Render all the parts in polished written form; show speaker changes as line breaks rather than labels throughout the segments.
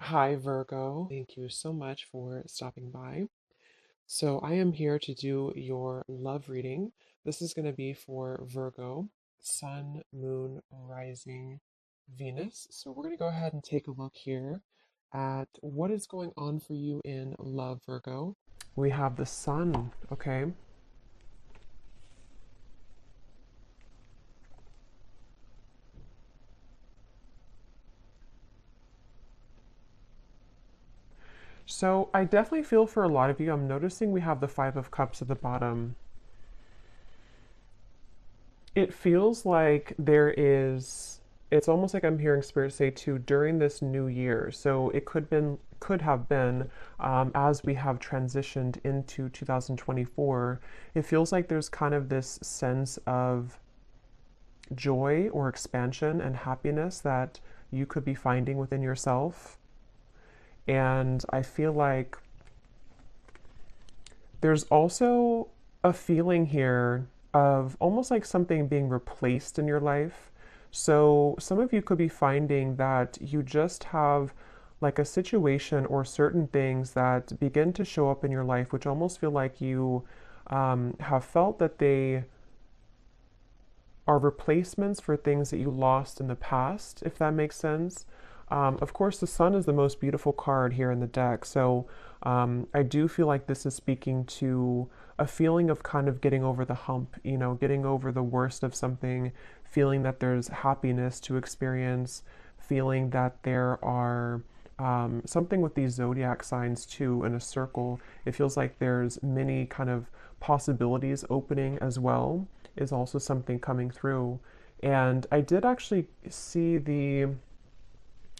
Hi, Virgo. Thank you so much for stopping by. So, I am here to do your love reading. This is going to be for Virgo, Sun, Moon, Rising, Venus. So, we're going to go ahead and take a look here at what is going on for you in love, Virgo. We have the Sun, okay? So, I definitely feel for a lot of you, I'm noticing we have the Five of Cups at the bottom. It feels like it's almost like I'm hearing spirit say too during this new year. So it could have been as we have transitioned into 2024. It feels like there's kind of this sense of joy or expansion and happiness that you could be finding within yourself. And I feel like there's also a feeling here of almost like something being replaced in your life. So some of you could be finding that you just have like a situation or certain things that begin to show up in your life, which almost feel like you have felt that they are replacements for things that you lost in the past, if that makes sense. Of course, the sun is the most beautiful card here in the deck. So I do feel like this is speaking to a feeling of kind of getting over the hump, getting over the worst of something, feeling that there's happiness to experience, feeling that there are something with these zodiac signs too in a circle. It feels like there's many kind of possibilities opening as well, is also something coming through. And I did actually see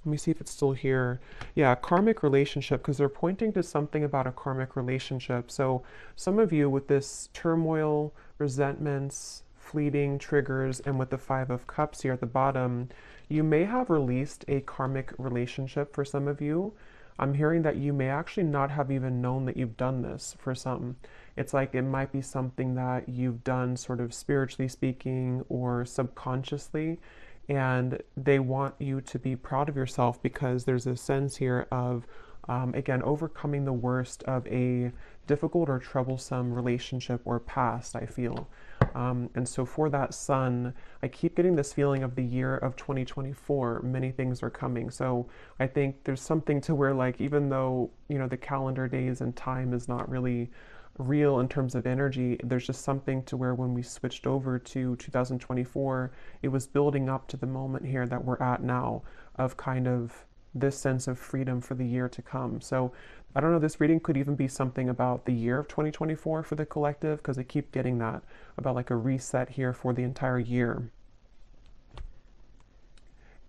let me see if it's still here. Yeah, karmic relationship, because they're pointing to something about a karmic relationship. So some of you with this turmoil, resentments, fleeting triggers, and with the Five of Cups here at the bottom, you may have released a karmic relationship for some of you. I'm hearing that you may actually not have even known that you've done this for some. It's like it might be something that you've done sort of spiritually speaking or subconsciously, and they want you to be proud of yourself because there's a sense here of, again, overcoming the worst of a difficult or troublesome relationship or past, I feel. And so for that sun, I keep getting this feeling of the year of 2024. Many things are coming. So I think there's something to where, like, even though, the calendar days and time is not really real in terms of energy, there's just something to where when we switched over to 2024, it was building up to the moment here that we're at now of kind of this sense of freedom for the year to come. So I don't know, this reading could even be something about the year of 2024 for the collective, because I keep getting that about like a reset here for the entire year.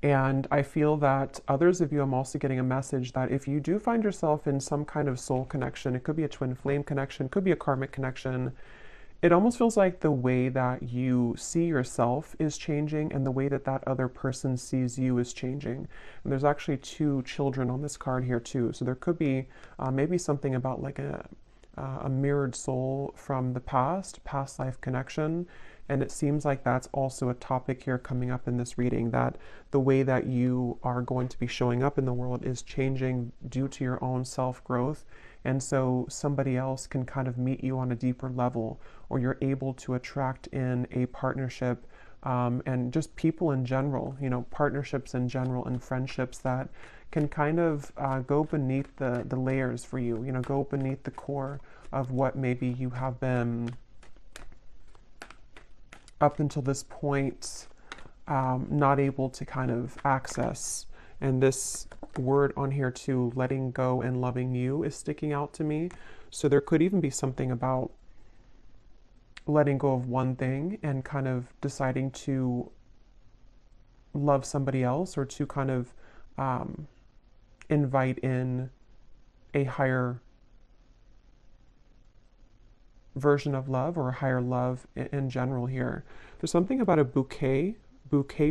And I feel that others of you, I'm also getting a message that if you do find yourself in some kind of soul connection, it could be a twin flame connection, could be a karmic connection, it almost feels like the way that you see yourself is changing and the way that that other person sees you is changing. And there's actually two children on this card here too. So there could be maybe something about like a mirrored soul from the past life connection. And it seems like that's also a topic here coming up in this reading, that the way that you are going to be showing up in the world is changing due to your own self growth. And so somebody else can kind of meet you on a deeper level, or you're able to attract in a partnership, and just people in general, partnerships in general and friendships that can kind of go beneath the layers for you, go beneath the core of what maybe you have been up until this point not able to kind of access. And this word on here too, letting go and loving you, is sticking out to me. So there could even be something about letting go of one thing and kind of deciding to love somebody else, or to kind of invite in a higher version of love, or a higher love in general here. There's something about a bouquet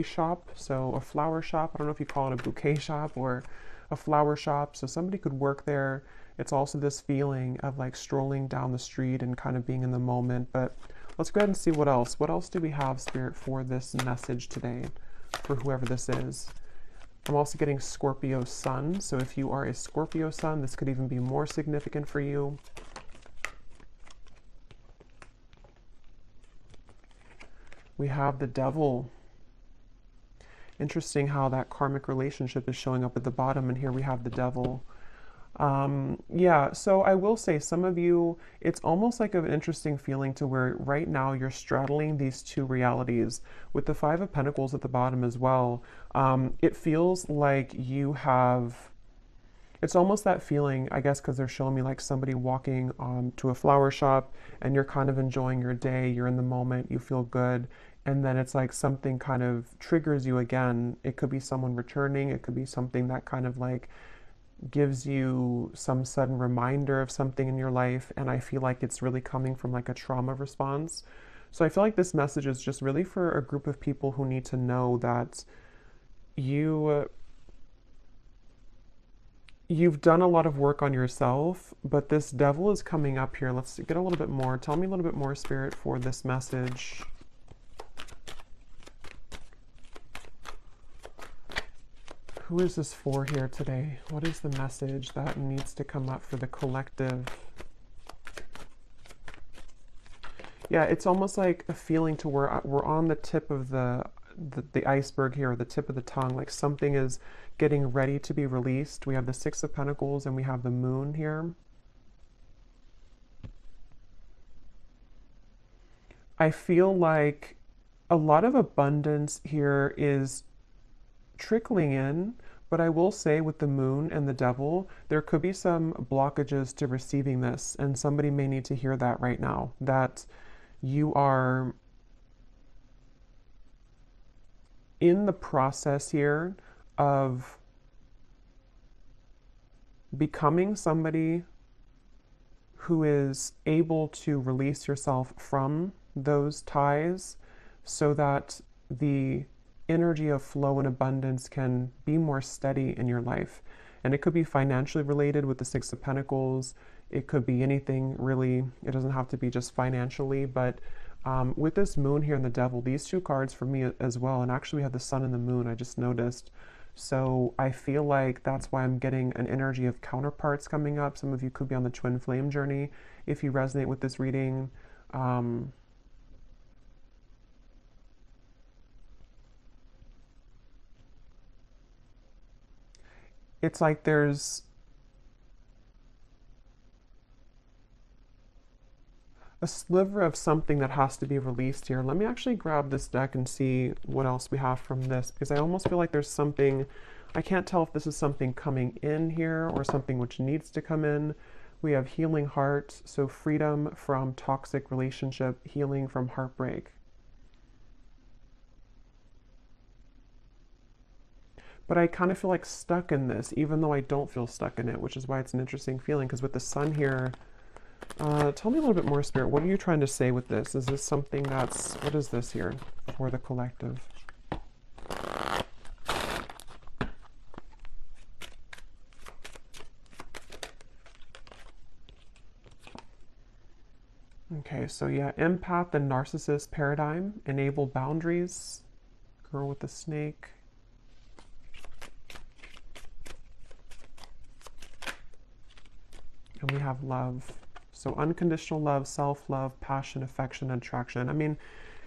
shop, so a flower shop. I don't know if you call it a bouquet shop or a flower shop. So somebody could work there. It's also this feeling of like strolling down the street and kind of being in the moment. But let's go ahead and see what else. What else do we have, Spirit, for this message today, for whoever this is? I'm also getting Scorpio sun. So if you are a Scorpio sun, this could even be more significant for you. We have the devil. Interesting how that karmic relationship is showing up at the bottom, and here we have the devil. Yeah, so I will say some of you, it's almost like an interesting feeling to where right now you're straddling these two realities with the Five of Pentacles at the bottom as well. It feels like you have, it's almost that feeling, I guess, because they're showing me like somebody walking to a flower shop and you're kind of enjoying your day, you're in the moment, you feel good. And then it's like something kind of triggers you again. It could be someone returning, it could be something that kind of like gives you some sudden reminder of something in your life, and I feel like it's really coming from like a trauma response. So I feel like this message is just really for a group of people who need to know that you you've done a lot of work on yourself, but this devil is coming up here. Let's get a little bit more. Tell me a little bit more, Spirit, for this message. Who is this for here today? What is the message that needs to come up for the collective? Yeah, it's almost like a feeling to where we're on the tip of the iceberg here, or the tip of the tongue, like something is getting ready to be released. We have the Six of Pentacles and we have the Moon here. I feel like a lot of abundance here is trickling in, but I will say with the Moon and the Devil, there could be some blockages to receiving this, and somebody may need to hear that right now, that you are in the process here of becoming somebody who is able to release yourself from those ties so that the energy of flow and abundance can be more steady in your life. And it could be financially related with the Six of Pentacles. It could be anything really. It doesn't have to be just financially, but with this Moon here and the Devil, these two cards for me as well, and actually we have the Sun and the Moon, I just noticed. So I feel like that's why I'm getting an energy of counterparts coming up. Some of you could be on the twin flame journey if you resonate with this reading. It's like there's a sliver of something that has to be released here. Let me actually grab this deck and see what else we have from this, because I almost feel like there's something, I can't tell if this is something coming in here or something which needs to come in. We have healing heart, so freedom from toxic relationship, healing from heartbreak. But I kind of feel like stuck in this, even though I don't feel stuck in it, which is why it's an interesting feeling, because with the Sun here, tell me a little bit more, Spirit. What are you trying to say with this? Is this something that's, what is this here for the collective? Okay, so yeah, empath and narcissist paradigm, enable boundaries, girl with the snake. And we have love. So unconditional love, self-love, passion, affection, and attraction. I mean,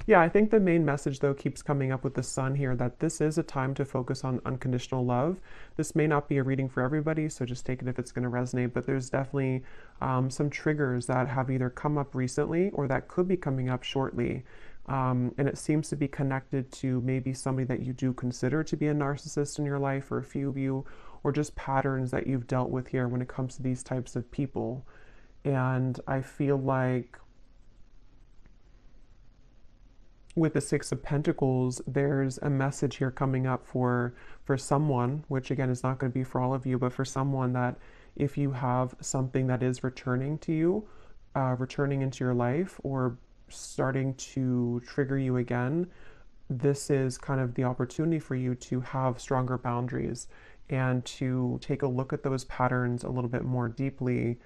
yeah, I think the main message, though, keeps coming up with the Sun here, that this is a time to focus on unconditional love. This may not be a reading for everybody, so just take it if it's going to resonate, but there's definitely some triggers that have either come up recently or that could be coming up shortly. And it seems to be connected to maybe somebody that you do consider to be a narcissist in your life, or a few of you, or just patterns that you've dealt with here when it comes to these types of people. And I feel like with the Six of Pentacles, there's a message here coming up for someone, which again is not going to be for all of you, but for someone, that if you have something that is returning to you, returning into your life, or starting to trigger you again, this is kind of the opportunity for you to have stronger boundaries and to take a look at those patterns a little bit more deeply,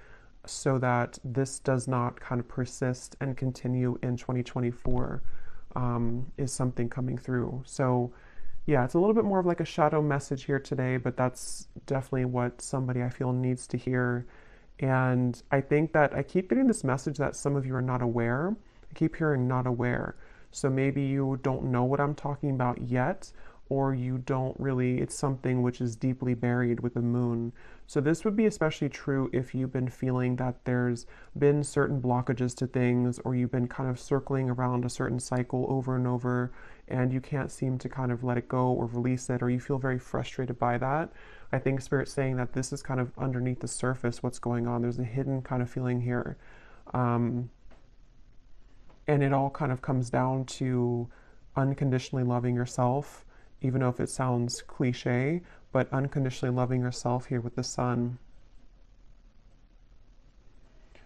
so that this does not kind of persist and continue in 2024, is something coming through. So Yeah, it's a little bit more of like a shadow message here today, but that's definitely what somebody I feel needs to hear. And I think that I keep getting this message that some of you are not aware. I keep hearing not aware. So maybe you don't know what I'm talking about yet, or you don't really, it's something which is deeply buried with the moon. So this would be especially true if you've been feeling that there's been certain blockages to things, or you've been kind of circling around a certain cycle over and over, and you can't seem to kind of let it go or release it, or you feel very frustrated by that. I think Spirit's saying that this is kind of underneath the surface what's going on. There's a hidden kind of feeling here. Um, and it all kind of comes down to unconditionally loving yourself, even though if it sounds cliche, but unconditionally loving yourself here with the sun.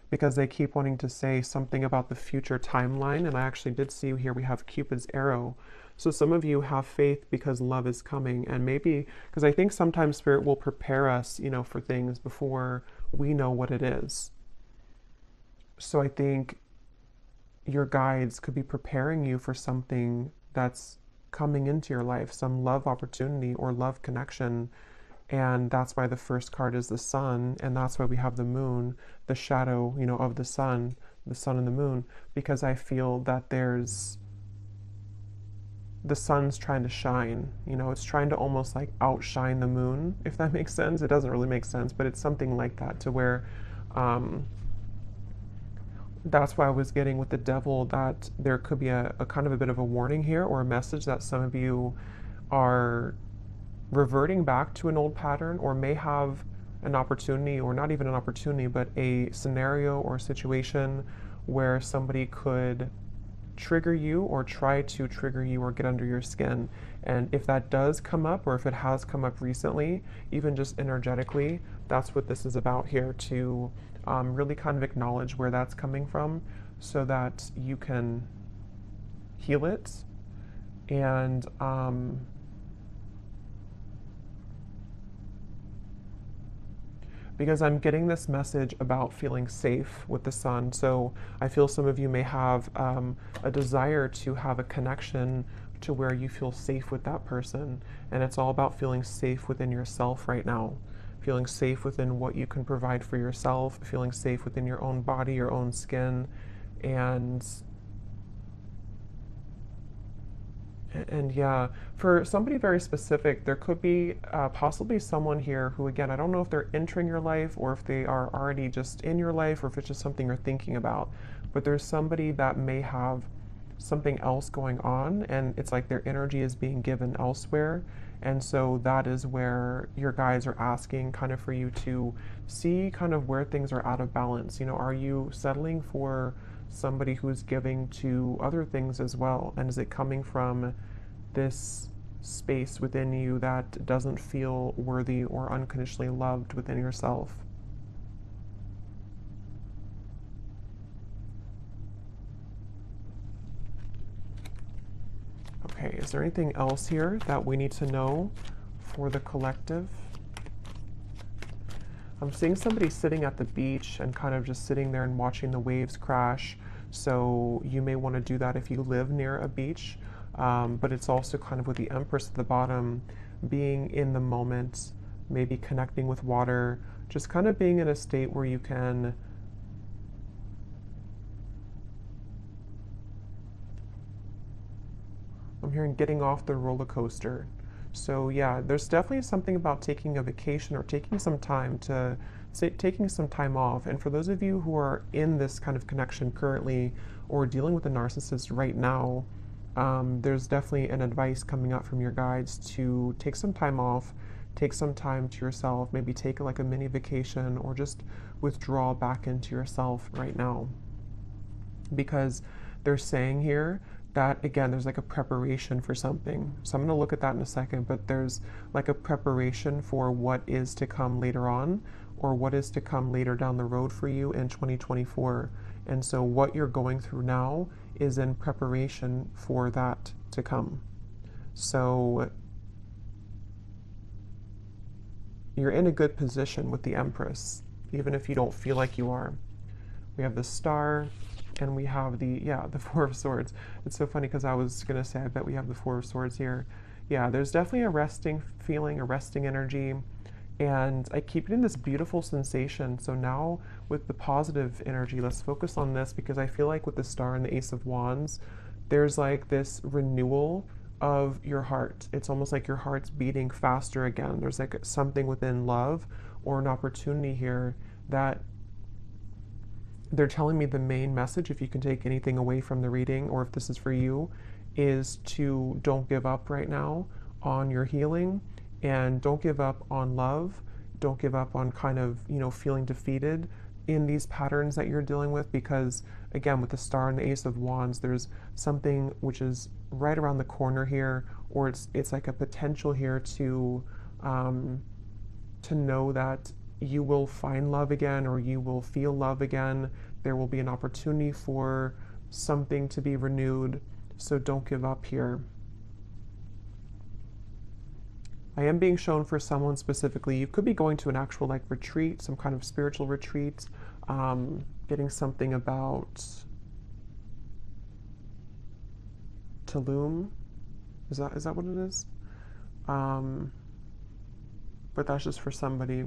Because they keep wanting to say something about the future timeline, and I actually did see here we have Cupid's arrow. So some of you have faith because love is coming, and maybe because I think sometimes Spirit will prepare us, for things before we know what it is. So I think your guides could be preparing you for something that's coming into your life, some love opportunity or love connection. And that's why the first card is the sun, and that's why we have the moon, the shadow, of the sun and the moon, because I feel that the sun's trying to shine, it's trying to almost like outshine the moon, if that makes sense. It doesn't really make sense, but it's something like that, to where that's why I was getting with the devil that there could be a kind of a bit of a warning here, or a message that some of you are reverting back to an old pattern, or may have an opportunity, or not even an opportunity, but a scenario or a situation where somebody could trigger you or try to trigger you or get under your skin. And if that does come up, or if it has come up recently, even just energetically, that's what this is about here, to really kind of acknowledge where that's coming from so that you can heal it. And because I'm getting this message about feeling safe with the sun. So I feel some of you may have a desire to have a connection to where you feel safe with that person. And it's all about feeling safe within yourself right now. Feeling safe within what you can provide for yourself, feeling safe within your own body, your own skin, and yeah, for somebody very specific, there could be possibly someone here who, again, I don't know if they're entering your life or if they are already just in your life, or if it's just something you're thinking about. But there's somebody that may have something else going on, and it's like their energy is being given elsewhere. And so that is where your guides are asking kind of for you to see kind of where things are out of balance. Are you settling for somebody who's giving to other things as well? And is it coming from this space within you that doesn't feel worthy or unconditionally loved within yourself? Okay, is there anything else here that we need to know for the collective? I'm seeing somebody sitting at the beach and kind of just sitting there and watching the waves crash. So you may want to do that if you live near a beach. But it's also kind of with the Empress at the bottom, being in the moment, maybe connecting with water, just kind of being in a state where you can I'm hearing getting off the roller coaster. So yeah, there's definitely something about taking a vacation or taking some time to taking some time off. And for those of you who are in this kind of connection currently, or dealing with a narcissist right now, there's definitely an advice coming out from your guides to take some time off, take some time to yourself, maybe take like a mini vacation, or just withdraw back into yourself right now. Because they're saying here that, again, there's like a preparation for something. So I'm going to look at that in a second, but there's like a preparation for what is to come later on, or what is to come later down the road for you in 2024. And so what you're going through now is in preparation for that to come. So you're in a good position with the Empress, even if you don't feel like you are. We have the Star, and we have the Four of Swords. It's so funny because I was going to say, I bet we have the Four of Swords here. Yeah, there's definitely a resting feeling, a resting energy. And I keep getting this beautiful sensation. So now with the positive energy, let's focus on this because I feel like with the star and the ace of wands, there's like this renewal of your heart. It's almost like your heart's beating faster again. There's like something within love or an opportunity here that they're telling me the main message, if you can take anything away from the reading or if this is for you, is to don't give up right now on your healing and don't give up on love. Don't give up on kind of, feeling defeated in these patterns that you're dealing with because again, with the star and the ace of wands, there's something which is right around the corner here, or it's like a potential here um, to know that you will find love again or you will feel love again. There will be an opportunity for something to be renewed. So don't give up here. I am being shown for someone specifically. You could be going to an actual like retreat, some kind of spiritual retreat, getting something about Tulum. Is that what it is? Um, but that's just for somebody.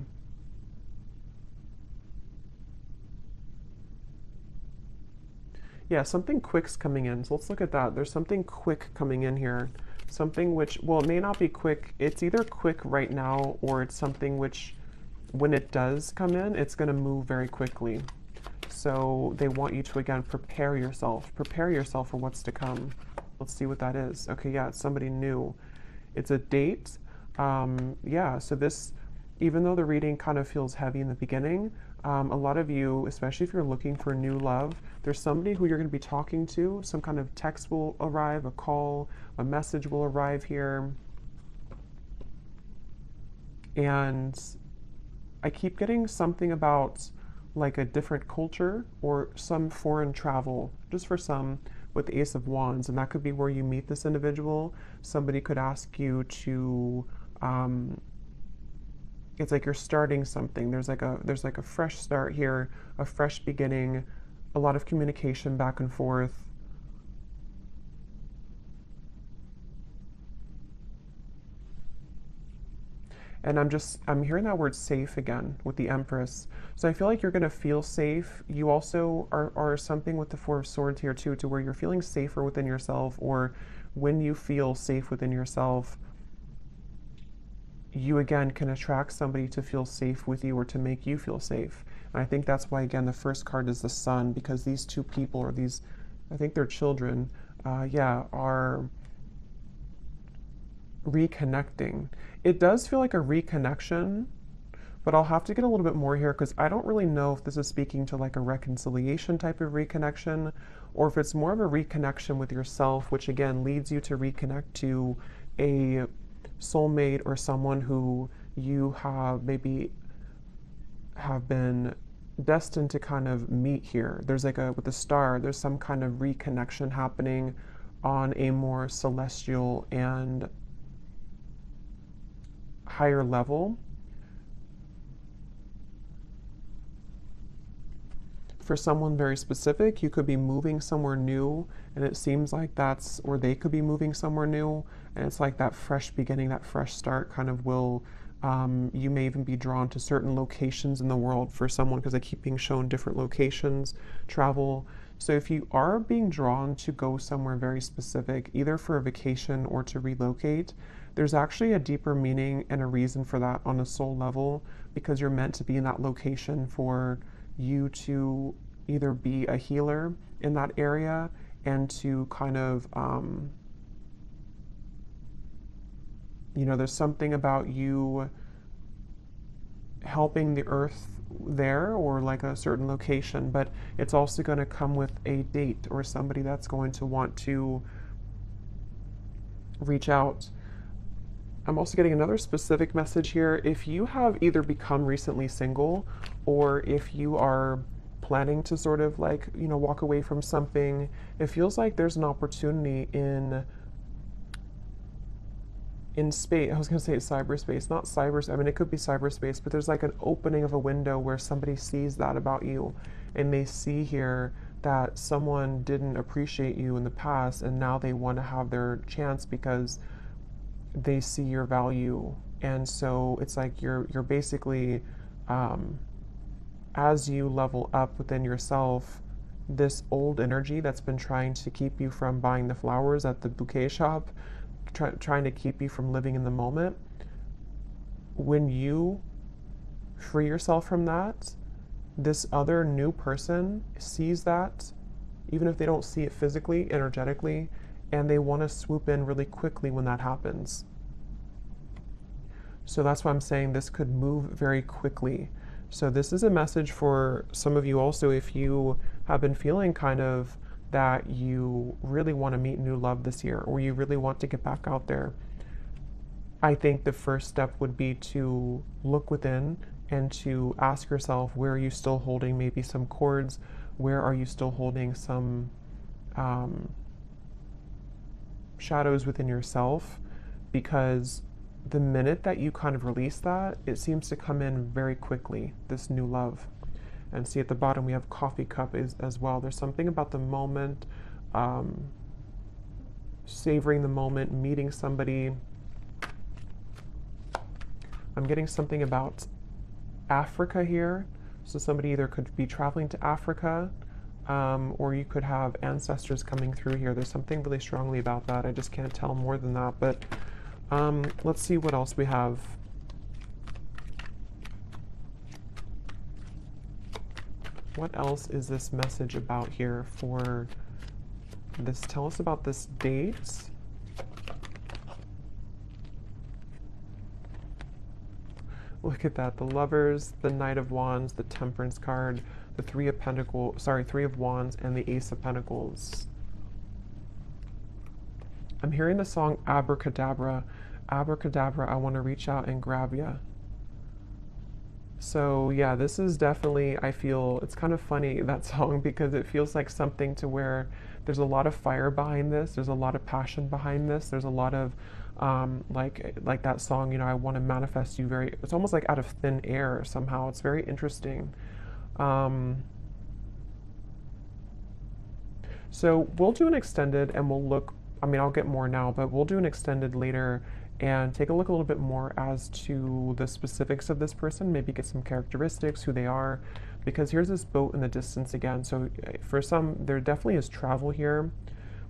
Yeah, something quick's coming in. So let's look at that. There's something quick coming in here. Something which, well, it may not be quick. It's either quick right now or it's something which, when it does come in, it's going to move very quickly. So they want you to, again, prepare yourself. Prepare yourself for what's to come. Let's see what that is. Okay, yeah, it's somebody new. It's a date. Yeah, so this, even though the reading kind of feels heavy in the beginning, a lot of you, especially if you're looking for new love, there's somebody who you're going to be talking to. Some kind of text will arrive, a call, a message will arrive here. And I keep getting something about like a different culture or some foreign travel, just for some with the Ace of Wands. And that could be where you meet this individual. Somebody could ask you to, it's like you're starting something. There's like a fresh start here, a fresh beginning, a lot of communication back and forth. And I'm hearing that word safe again with the Empress. So I feel like you're going to feel safe. You also are something with the Four of Swords here too, to where you're feeling safer within yourself, or when you feel safe within yourself, you again can attract somebody to feel safe with you or to make you feel safe. And I think that's why, again, the first card is the Sun, because these two people, or these, I think they're children, yeah, are reconnecting. It does feel like a reconnection, but I'll have to get a little bit more here because I don't really know if this is speaking to like a reconciliation type of reconnection or if it's more of a reconnection with yourself, which again leads you to reconnect to a soulmate or someone who you have maybe have been destined to kind of meet here. There's like with the star, there's some kind of reconnection happening on a more celestial and higher level. For someone very specific, you could be moving somewhere new, and it seems like that's, or they could be moving somewhere new, and it's like that fresh beginning, that fresh start kind of will, you may even be drawn to certain locations in the world for someone, because I keep being shown different locations, travel. So if you are being drawn to go somewhere very specific, either for a vacation or to relocate, there's actually a deeper meaning and a reason for that on a soul level, because you're meant to be in that location for you to either be a healer in that area and to kind of, there's something about you helping the earth there or like a certain location, but it's also going to come with a date or somebody that's going to want to reach out. I'm also getting another specific message here. If you have either become recently single or if you are planning to sort of like, walk away from something, it feels like there's an opportunity in space. I was going to say cyberspace, not cyberspace. I mean, it could be cyberspace, but there's like an opening of a window where somebody sees that about you and they see here that someone didn't appreciate you in the past and now they want to have their chance because they see your value. And so it's like you're basically, um, as you level up within yourself, this old energy that's been trying to keep you from buying the flowers at the bouquet shop, trying to keep you from living in the moment, when you free yourself from that, this other new person sees that, even if they don't see it physically, energetically, and they want to swoop in really quickly when that happens. So that's why I'm saying this could move very quickly. So this is a message for some of you also if you have been feeling kind of that you really want to meet new love this year, or you really want to get back out there. I think the first step would be to look within and to ask yourself, where are you still holding maybe some cords? Where are you still holding some um, shadows within yourself? Because the minute that you kind of release that, it seems to come in very quickly, this new love. And see at the bottom, we have coffee cup as well. There's something about the moment, um, savoring the moment, meeting somebody. I'm getting something about Africa here. So somebody either could be traveling to Africa, or you could have ancestors coming through here. There's something really strongly about that. I just can't tell more than that. But let's see what else we have. What else is this message about here for this? Tell us about this date. Look at that, the Lovers, the Knight of Wands, the Temperance card, the Three of Wands, and the Ace of Pentacles. I'm hearing the song Abracadabra. Abracadabra, I want to reach out and grab ya. So yeah, this is definitely, I feel, it's kind of funny, that song, because it feels like something to where there's a lot of fire behind this, there's a lot of passion behind this, there's a lot of, like that song, you know, I want to manifest you very, it's almost like out of thin air somehow. It's very interesting. So we'll do an extended and we'll look, I mean, I'll get more now, but we'll do an extended later and take a look a little bit more as to the specifics of this person, maybe get some characteristics, who they are, because here's this boat in the distance again. So for some, there definitely is travel here,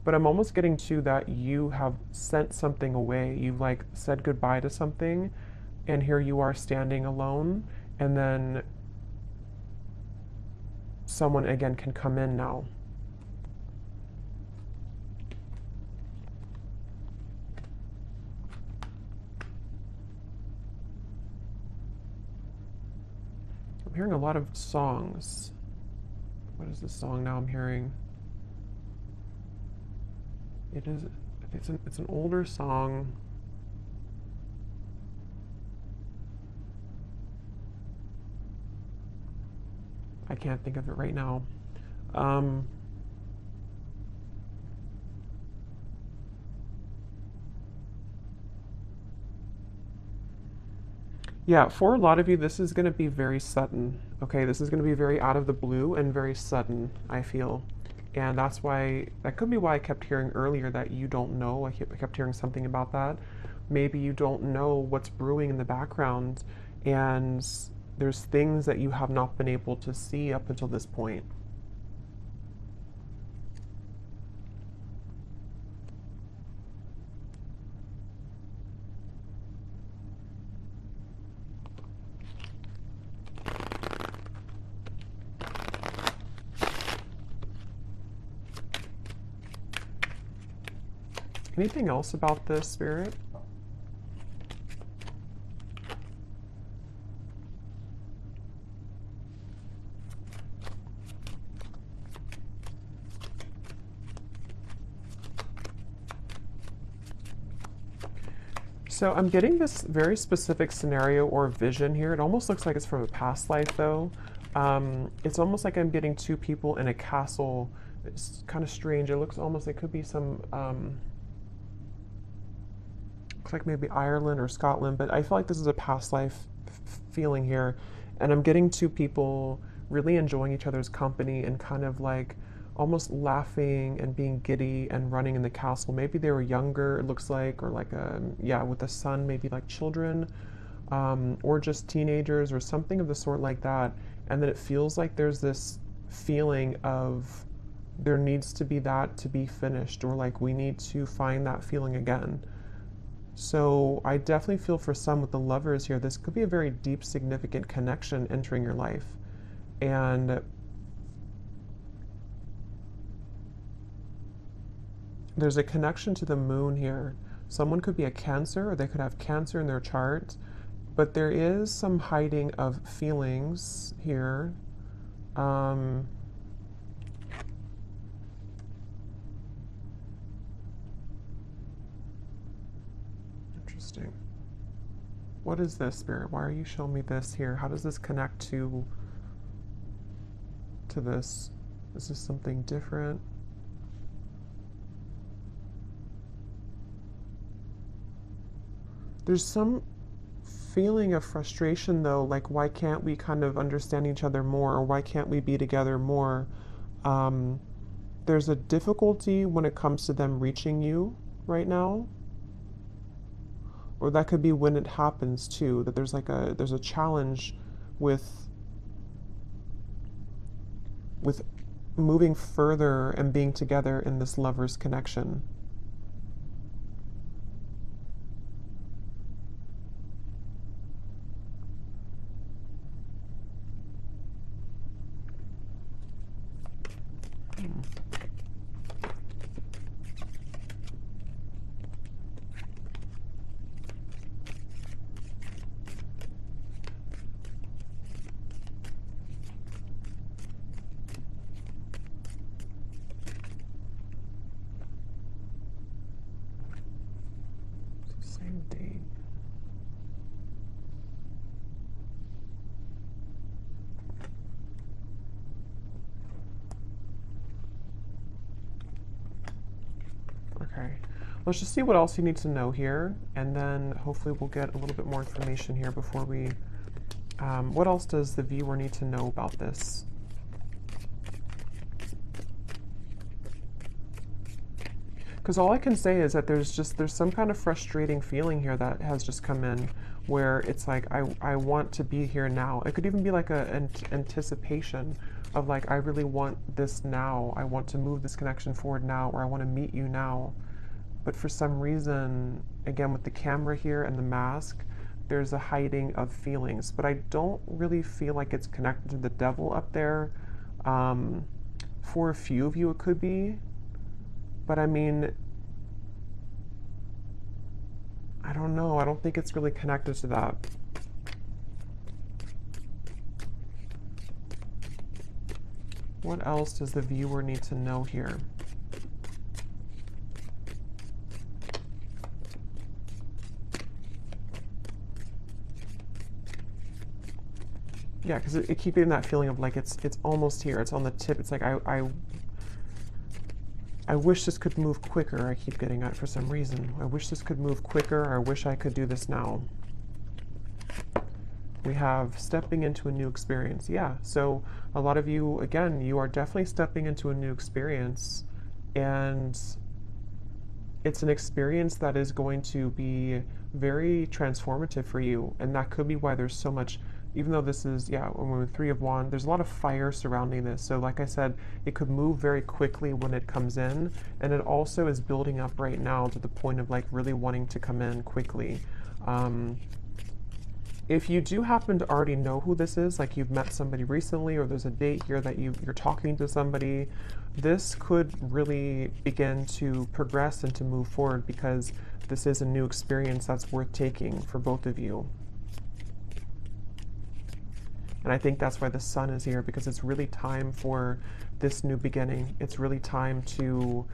but I'm almost getting to that you have sent something away. You've like said goodbye to something, and here you are standing alone, and then someone again can come in now. I'm hearing a lot of songs. What is this song now I'm hearing? It's an older song. I can't think of it right now. Yeah, for a lot of you, this is going to be very sudden. Okay, this is going to be very out of the blue and very sudden, I feel. And that's why, that could be why I kept hearing earlier that you don't know. I kept hearing something about that. Maybe you don't know what's brewing in the background, and there's things that you have not been able to see up until this point. Anything else about this, Spirit? So I'm getting this very specific scenario or vision here. It almost looks like it's from a past life, though. It's almost like I'm getting two people in a castle. It's kind of strange. It looks almost like it could be some... looks like maybe Ireland or Scotland, but I feel like this is a past life feeling here. And I'm getting two people really enjoying each other's company and kind of like almost laughing and being giddy and running in the castle. Maybe they were younger, it looks like, or like yeah, with a son, maybe like children, or just teenagers or something of the sort like that. And then it feels like there's this feeling of there needs to be that to be finished, or like we need to find that feeling again. So I definitely feel for some with the lovers here, this could be a very deep, significant connection entering your life. And there's a connection to the moon here. Someone could be a Cancer, or they could have Cancer in their chart, but there is some hiding of feelings here. Interesting. What is this, Spirit? Why are you showing me this here? How does this connect to this? Is this something different? There's some feeling of frustration though, like why can't we kind of understand each other more, or why can't we be together more? There's a difficulty when it comes to them reaching you right now, or that could be when it happens too, that there's like there's a challenge with moving further and being together in this lover's connection. Same date. Okay, let's just see what else you need to know here, and then hopefully we'll get a little bit more information here before we... what else does the viewer need to know about this? Because all I can say is that there's some kind of frustrating feeling here that has just come in, where it's like I want to be here now. It could even be like an anticipation of like, I really want this now. I want to move this connection forward now, or I want to meet you now. But for some reason, again, with the camera here and the mask, there's a hiding of feelings. But I don't really feel like it's connected to the devil up there. For a few of you, it could be. But I mean, I don't know. I don't think it's really connected to that. What else does the viewer need to know here? Yeah, because it keeps getting that feeling of like it's almost here. It's on the tip. It's like I wish this could move quicker. I keep getting that for some reason. I wish this could move quicker. Or I wish I could do this now. We have stepping into a new experience. Yeah, so a lot of you, again, you are definitely stepping into a new experience, and it's an experience that is going to be very transformative for you, and that could be why there's so much, even though this is, yeah, when we're Three of Wands, there's a lot of fire surrounding this. So like I said, it could move very quickly when it comes in, and it also is building up right now to the point of like really wanting to come in quickly. If you do happen to already know who this is, like you've met somebody recently, or there's a date here that you're talking to somebody, this could really begin to progress and to move forward, because this is a new experience that's worth taking for both of you. And I think that's why the Sun is here, because it's really time for this new beginning. It's really time to,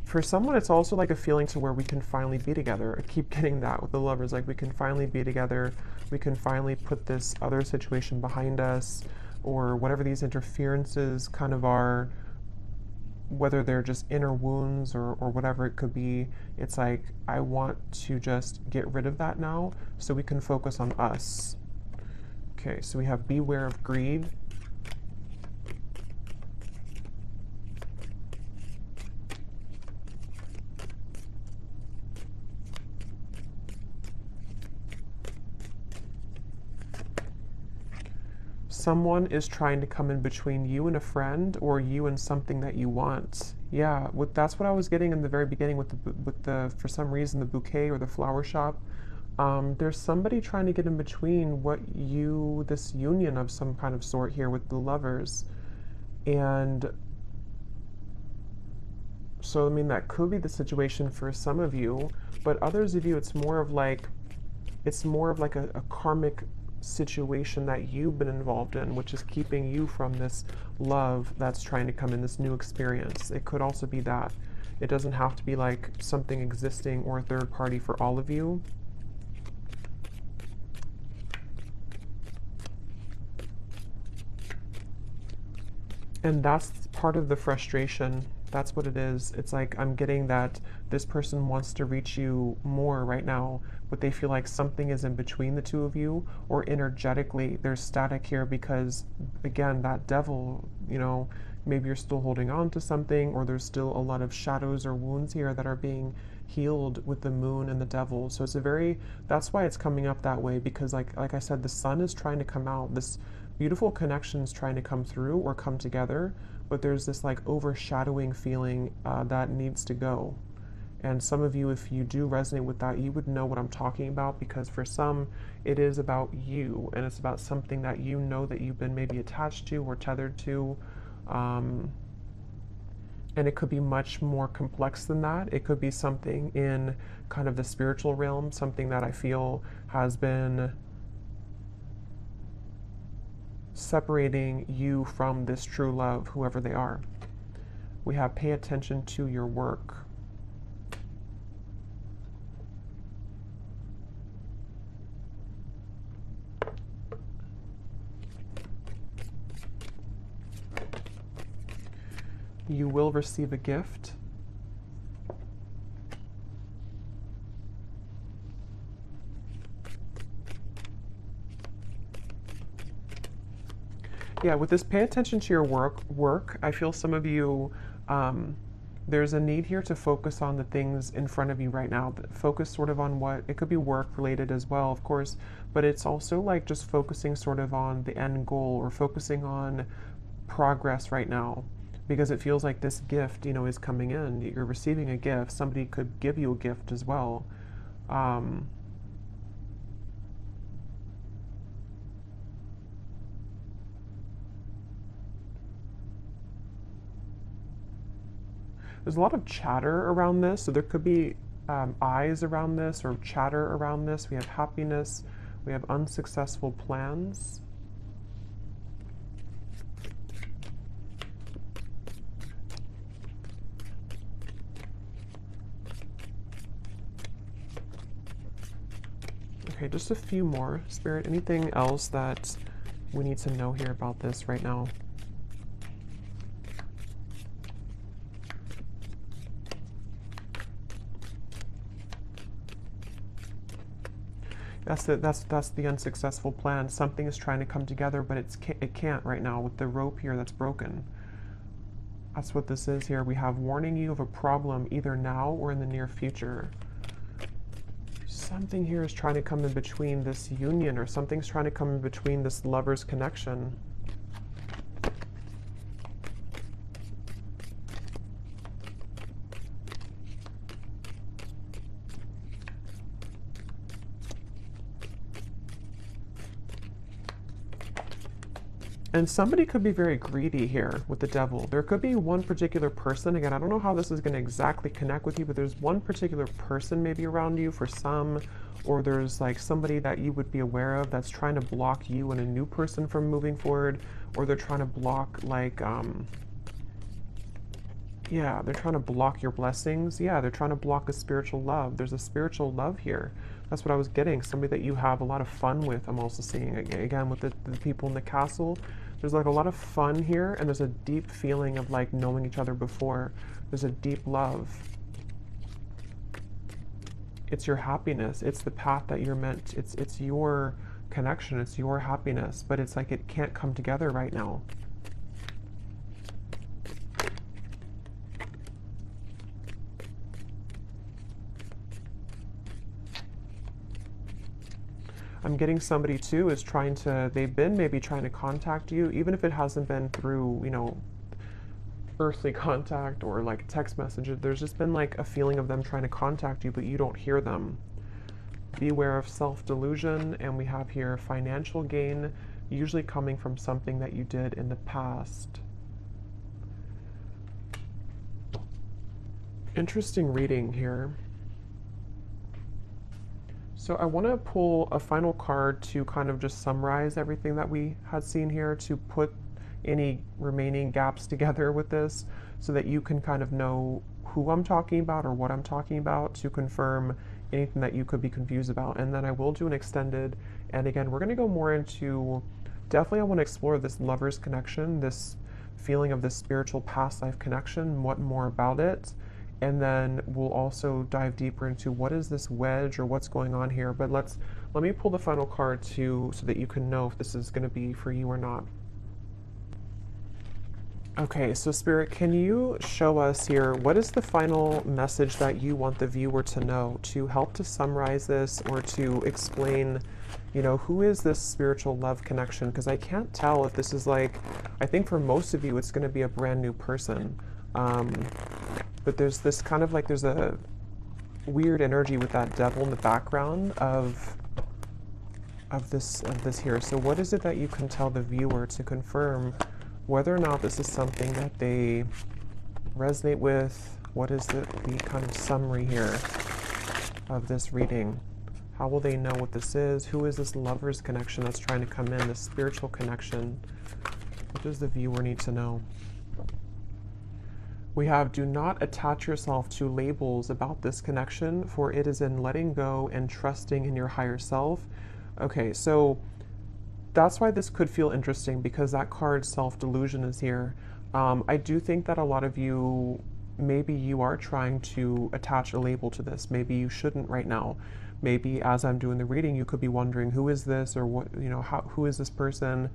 for someone, it's also like a feeling to where we can finally be together. I keep getting that with the lovers, like we can finally be together. We can finally put this other situation behind us, or whatever these interferences kind of are, whether they're just inner wounds or whatever it could be. It's like, I want to just get rid of that now so we can focus on us. Okay, so we have beware of greed. Someone is trying to come in between you and a friend, or you and something that you want. Yeah, that's what I was getting in the very beginning with the for some reason the bouquet or the flower shop. There's somebody trying to get in between this union of some kind of sort here with the lovers. And so, I mean, that could be the situation for some of you, but others of you, it's more of like a karmic situation that you've been involved in, which is keeping you from this love that's trying to come in, this new experience. It could also be that. It doesn't have to be like something existing or a third party for all of you. And that's part of the frustration. That's what it is. It's like I'm getting that this person wants to reach you more right now, but they feel like something is in between the two of you, or energetically there's static here because, again, that devil, maybe you're still holding on to something, or there's still a lot of shadows or wounds here that are being healed with the moon and the devil. So that's why it's coming up that way, because like I said, the sun is trying to come out. This beautiful connections trying to come through or come together, but there's this like overshadowing feeling that needs to go. And some of you, if you do resonate with that, you would know what I'm talking about, because for some, it is about you, and it's about something that you know that you've been maybe attached to or tethered to. And it could be much more complex than that. It could be something in kind of the spiritual realm, something that I feel has been separating you from this true love, whoever they are. We have pay attention to your work. You will receive a gift. Yeah, with this pay attention to your work, I feel some of you, there's a need here to focus on the things in front of you right now. Focus sort of on it could be work related as well, of course, but it's also like just focusing sort of on the end goal, or focusing on progress right now, because it feels like this gift, is coming in. You're receiving a gift. Somebody could give you a gift as well. There's a lot of chatter around this, so there could be eyes around this or chatter around this. We have happiness, we have unsuccessful plans. Okay, just a few more. Spirit, anything else that we need to know here about this right now? That's the unsuccessful plan. Something is trying to come together, but it can't right now with the rope here that's broken. That's what this is here. We have warning you of a problem either now or in the near future. Something here is trying to come in between this union, or something's trying to come in between this lover's connection. And somebody could be very greedy here with the devil. There could be one particular person. Again, I don't know how this is going to exactly connect with you, but there's one particular person maybe around you for some, or there's like somebody that you would be aware of that's trying to block you and a new person from moving forward, or they're trying to block yeah, they're trying to block your blessings. Yeah, they're trying to block a spiritual love. There's a spiritual love here. That's what I was getting. Somebody that you have a lot of fun with. I'm also seeing, again, with the people in the castle. There's like a lot of fun here, and there's a deep feeling of like knowing each other before. There's a deep love. It's your happiness. It's the path that you're meant. It's your connection. It's your happiness. But it's like it can't come together right now. I'm getting somebody too is they've been maybe trying to contact you, even if it hasn't been through, earthly contact or like text messages. There's just been like a feeling of them trying to contact you, but you don't hear them. Beware of self-delusion, and we have here financial gain, usually coming from something that you did in the past. Interesting reading here. So I want to pull a final card to kind of just summarize everything that we had seen here, to put any remaining gaps together with this so that you can kind of know who I'm talking about or what I'm talking about, to confirm anything that you could be confused about. And then I will do an extended, and again, we're going to go more into, definitely I want to explore this lover's connection, this feeling of this spiritual past life connection, what more about it. And then we'll also dive deeper into what is this wedge or what's going on here. But let me pull the final card too, so that you can know if this is going to be for you or not. Okay, so Spirit, can you show us here, what is the final message that you want the viewer to know, to help to summarize this or to explain, who is this spiritual love connection? Because I can't tell if this is like, I think for most of you, it's going to be a brand new person. But there's this kind of like, there's a weird energy with that devil in the background of this here. So what is it that you can tell the viewer to confirm whether or not this is something that they resonate with? What is the kind of summary here of this reading? How will they know what this is? Who is this lover's connection that's trying to come in, this spiritual connection? What does the viewer need to know? We have, do not attach yourself to labels about this connection, for it is in letting go and trusting in your higher self. Okay, so that's why this could feel interesting, because that card self-delusion is here. I do think that a lot of you, maybe you are trying to attach a label to this. Maybe you shouldn't right now. Maybe as I'm doing the reading, you could be wondering, who is this, or what, who is this person?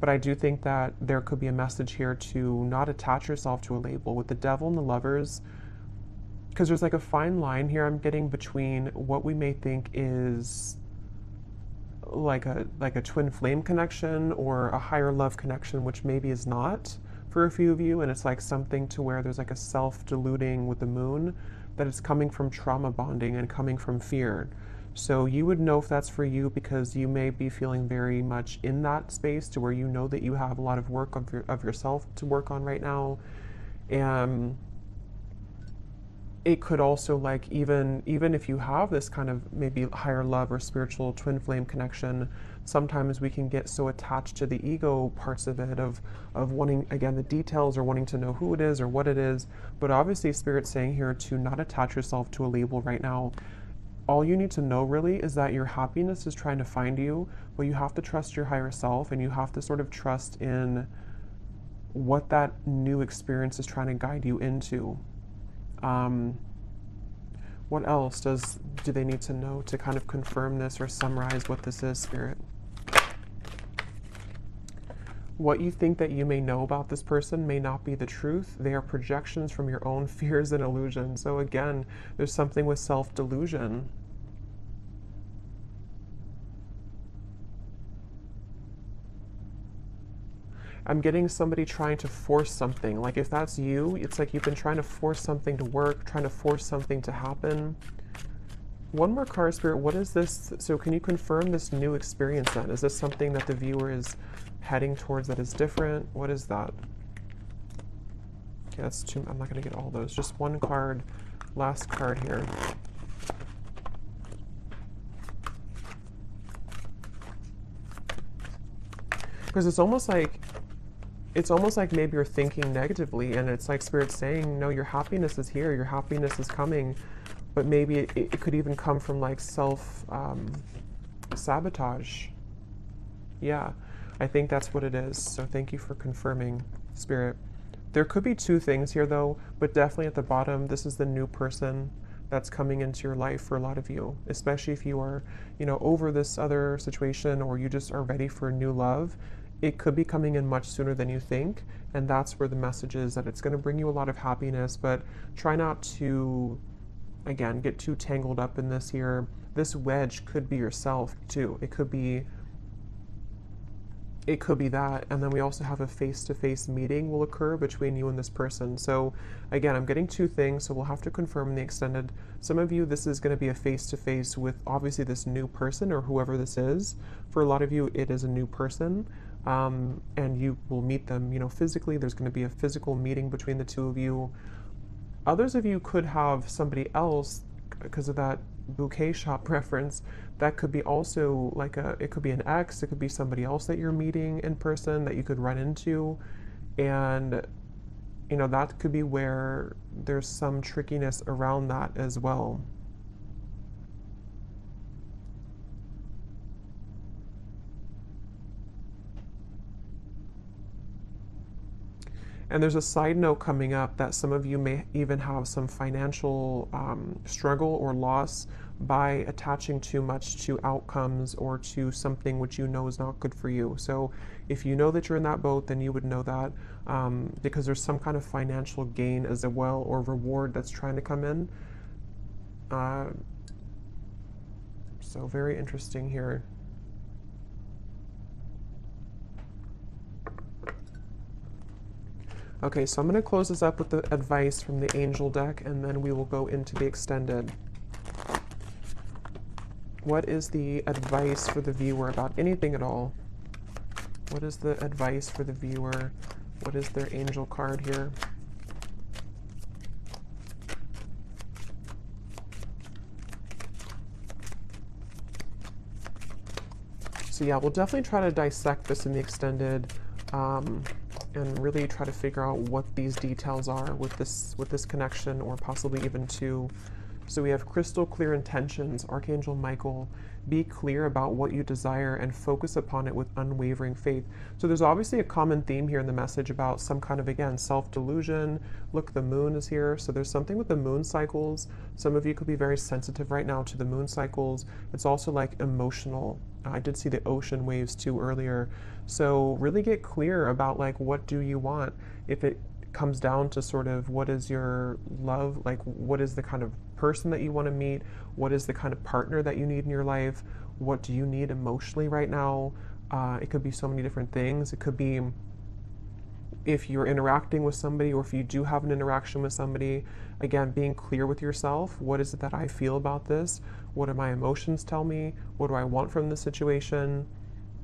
But I do think that there could be a message here to not attach yourself to a label. With the devil and the lovers, because there's like a fine line here I'm getting between what we may think is like a twin flame connection or a higher love connection, which maybe is not for a few of you, and it's like something to where there's like a self-deluding with the moon, that it's coming from trauma bonding and coming from fear. So you would know if that's for you, because you may be feeling very much in that space to where you know that you have a lot of work of yourself to work on right now. And it could also, like, even if you have this kind of maybe higher love or spiritual twin flame connection, sometimes we can get so attached to the ego parts of it, of wanting, again, the details, or wanting to know who it is or what it is. But obviously Spirit's saying here to not attach yourself to a label right now. All you need to know really is that your happiness is trying to find you, but you have to trust your higher self, and you have to sort of trust in what that new experience is trying to guide you into. What else do they need to know to kind of confirm this or summarize what this is, Spirit? What you think that you may know about this person may not be the truth. They are projections from your own fears and illusions. So again, there's something with self-delusion. I'm getting somebody trying to force something. Like if that's you, it's like you've been trying to force something to work, trying to force something to happen. One more card, Spirit. What is this? So can you confirm this new experience then? Is this something that the viewer is heading towards that is different? What is that? Okay, that's two. I'm not going to get all those. Just one card. Last card here. Because it's almost like maybe you're thinking negatively, and it's like Spirit's saying, no, your happiness is here, your happiness is coming, but maybe it could even come from like sabotage. Yeah, I think that's what it is. So thank you for confirming, Spirit. There could be two things here though, but definitely at the bottom, this is the new person that's coming into your life for a lot of you, especially if you are, over this other situation, or you just are ready for new love. It could be coming in much sooner than you think, and that's where the message is, that it's going to bring you a lot of happiness, but try not to, again, get too tangled up in this here. this wedge could be yourself too. It could be that. And then we also have a face-to-face meeting will occur between you and this person. So again, I'm getting two things, so we'll have to confirm in the extended. Some of you, this is going to be a face-to-face with obviously this new person or whoever this is. For a lot of you, it is a new person. And you will meet them, physically. There's going to be a physical meeting between the two of you. Others of you could have somebody else, because of that bouquet shop reference, that could be also like it could be an ex, it could be somebody else that you're meeting in person that you could run into. And, that could be where there's some trickiness around that as well. And there's a side note coming up that some of you may even have some financial struggle or loss by attaching too much to outcomes or to something which you know is not good for you. So if you know that you're in that boat, then you would know that because there's some kind of financial gain as well or reward that's trying to come in. So very interesting here. Okay, so I'm going to close this up with the advice from the angel deck, and then we will go into the extended. What is the advice for the viewer about anything at all? What is the advice for the viewer? What is their angel card here? So yeah, we'll definitely try to dissect this in the extended. And really try to figure out what these details are with this connection, or possibly even two. So we have crystal clear intentions, Archangel Michael. Be clear about what you desire and focus upon it with unwavering faith. So there's obviously a common theme here in the message about some kind of, again, self-delusion. Look, the moon is here. So there's something with the moon cycles. Some of you could be very sensitive right now to the moon cycles. It's also like emotional. I did see the ocean waves too earlier. So really get clear about like, what do you want? If it comes down to sort of what is your love, like what is the kind of person that you want to meet, what is the kind of partner that you need in your life, what do you need emotionally right now. It could be so many different things. It could be if you're interacting with somebody, or if you do have an interaction with somebody, again, being clear with yourself. What is it that I feel about this? What do my emotions tell me? What do I want from this situation?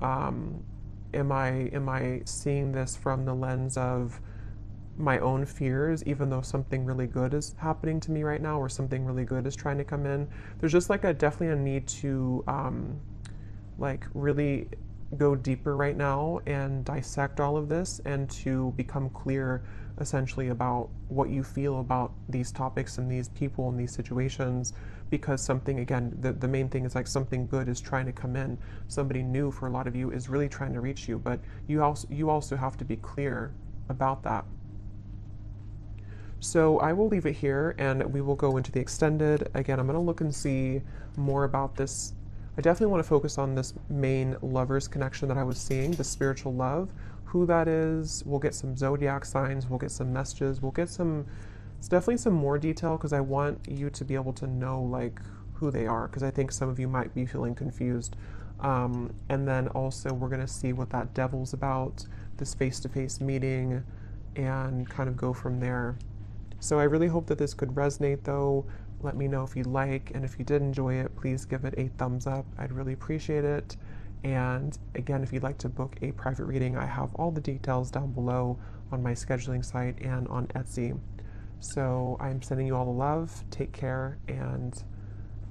Am I seeing this from the lens of my own fears, even though something really good is happening to me right now, or something really good is trying to come in? There's just like definitely a need to like really go deeper right now and dissect all of this, and to become clear essentially about what you feel about these topics and these people and these situations, because something, again, the main thing is like something good is trying to come in. Somebody new for a lot of you is really trying to reach you, but you also have to be clear about that. So I will leave it here, and we will go into the extended. Again, I'm going to look and see more about this. I definitely want to focus on this main lovers connection that I was seeing, the spiritual love, who that is. We'll get some zodiac signs, we'll get some messages, we'll get some, it's definitely some more detail, because I want you to be able to know like who they are, because I think some of you might be feeling confused. And then also we're going to see what that devil's about, this face-to-face meeting, and kind of go from there. So I really hope that this could resonate though. Let me know if you like, and if you did enjoy it, please give it a thumbs up. I'd really appreciate it. And again, if you'd like to book a private reading, I have all the details down below on my scheduling site and on Etsy. So I'm sending you all the love. Take care and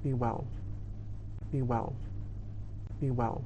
be well. Be well. Be well.